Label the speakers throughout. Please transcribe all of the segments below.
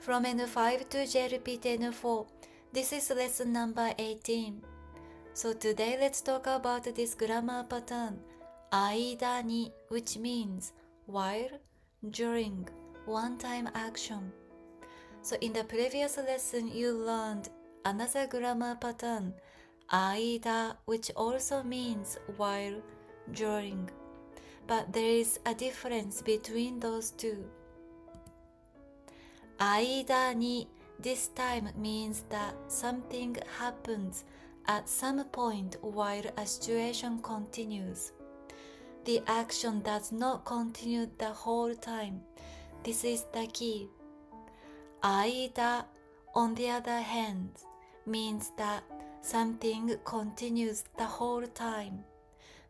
Speaker 1: From N5 to JLPT N4, this is lesson number 18. So today let's talk about this grammar pattern, 間に, which means while, during, one-time action. So in the previous lesson you learned another grammar pattern, 間, which also means while, during. But there is a difference between those two. 間に this time means that something happens at some point while a situation continues. The action does not continue the whole time. This is the key. 間, on the other hand, means that something continues the whole time.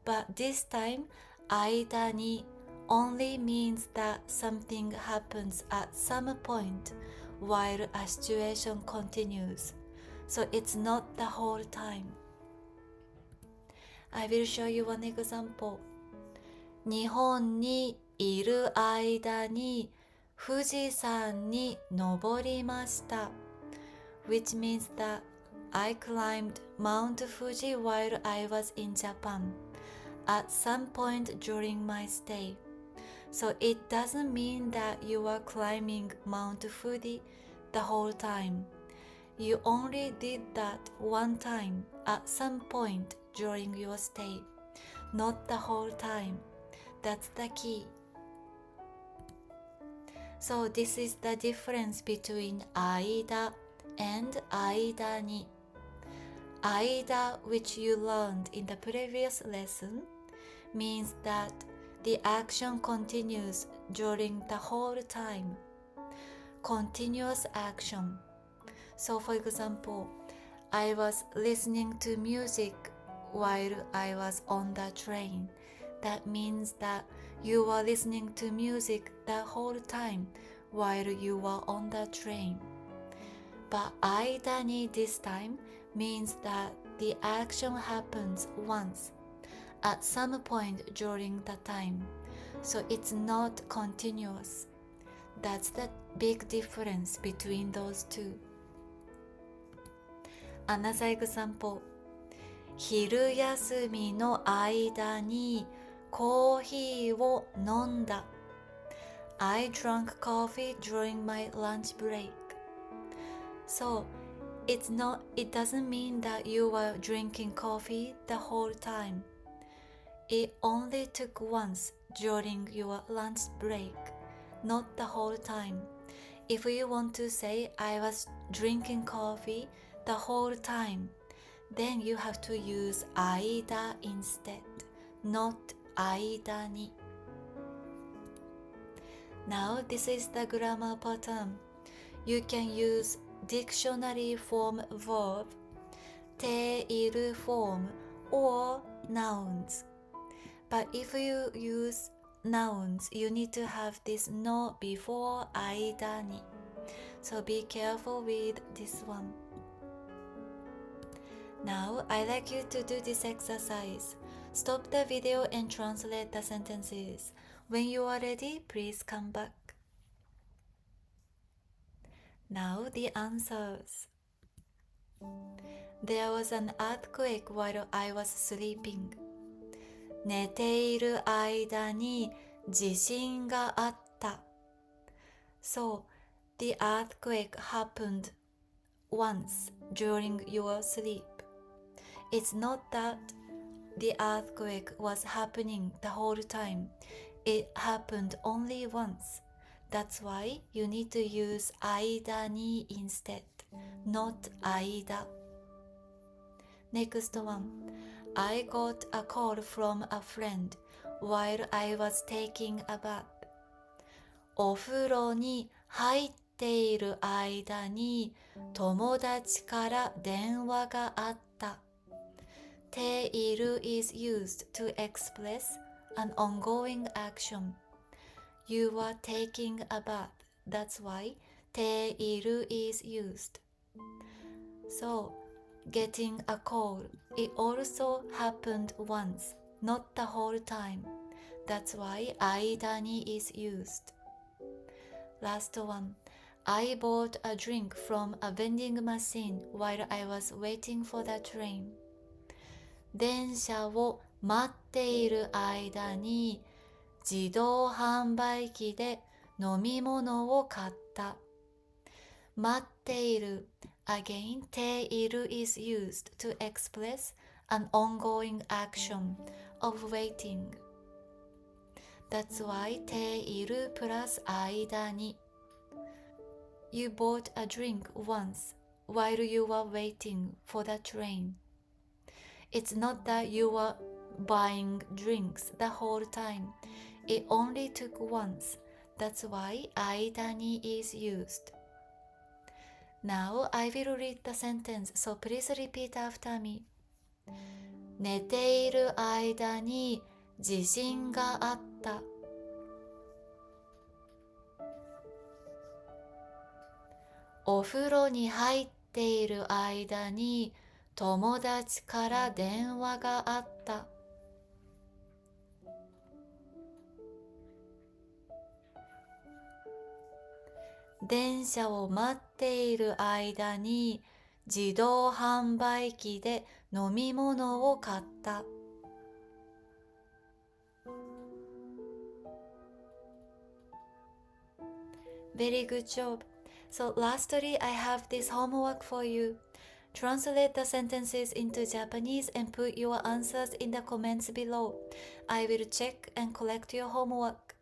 Speaker 1: But this time, 間に only means that something happens at some point while a situation continues. So it's not the whole time. I will show you one example. 日本にいる間に富士山に登りました。Which means that I climbed Mount Fuji while I was in Japan at some point during my stay. So it doesn't mean that you are climbing Mount Fuji the whole time. You only did that one time at some point during your stay, not the whole time. That's the key. So this is the difference between 間 and 間に. 間, which you learned in the previous lesson, means that the action continues during the whole time. Continuous action. So for example, I was listening to music while I was on the train. That means that you were listening to music the whole time while you were on the train. But 間に this time means that the action happens once, at some point during the time. So it's not continuous. That's the big difference between those two. Another example. 昼休みの間にコーヒーを飲んだ。I drank coffee during my lunch break. So, it doesn't mean that you were drinking coffee the whole time. It only took once during your lunch break, not the whole time. If you want to say I was drinking coffee the whole time, then you have to use 間 instead, not 間に. Now this is the grammar pattern. You can use dictionary form verb, ている form, or nouns. But if you use nouns, you need to have this no before 間に. So be careful with this one. Now, I'd like you to do this exercise. Stop the video and translate the sentences. When you are ready, please come back. Now, the answers. There was an earthquake while I was sleeping. 寝ている間に地震があった。So, the earthquake happened once during your sleep. It's not that the earthquake was happening the whole time. It happened only once. That's why you need to use 間に instead, not 間. Next one. I got a call from a friend while I was taking a bath. お風呂に入っている間に友達から電話があった。ている is used to express an ongoing action. You are taking a bath. That's why ている is used. So, getting a call, it also happened once, not the whole time. That's why 間に is used. Last one. I bought a drink from a vending machine while I was waiting for the train. 電車を待っている間に自動販売機で飲み物を買った。待っている Again, ている is used to express an ongoing action of waiting. That's why ている plus 間に You bought a drink once while you were waiting for the train. It's not that you were buying drinks the whole time. It only took once. That's why 間に is used. Now I will read the sentence, so please repeat after me. 寝ている間に地震があった。お風呂に入っている間に友達から電話があった。電車を待っている間に自動販売機で飲み物を買った。Very good job. So lastly, I have this homework for you. Translate the sentences into Japanese and put your answers in the comments below. I will check and collect your homework.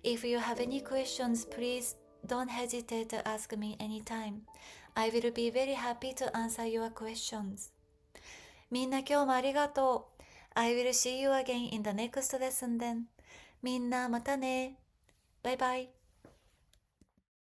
Speaker 1: If you have any questions, please don't hesitate to ask me anytime. I will be very happy to answer your questions. みんな今日もありがとう。I will see you again in the next lesson then. みんなまたね。バイバイ。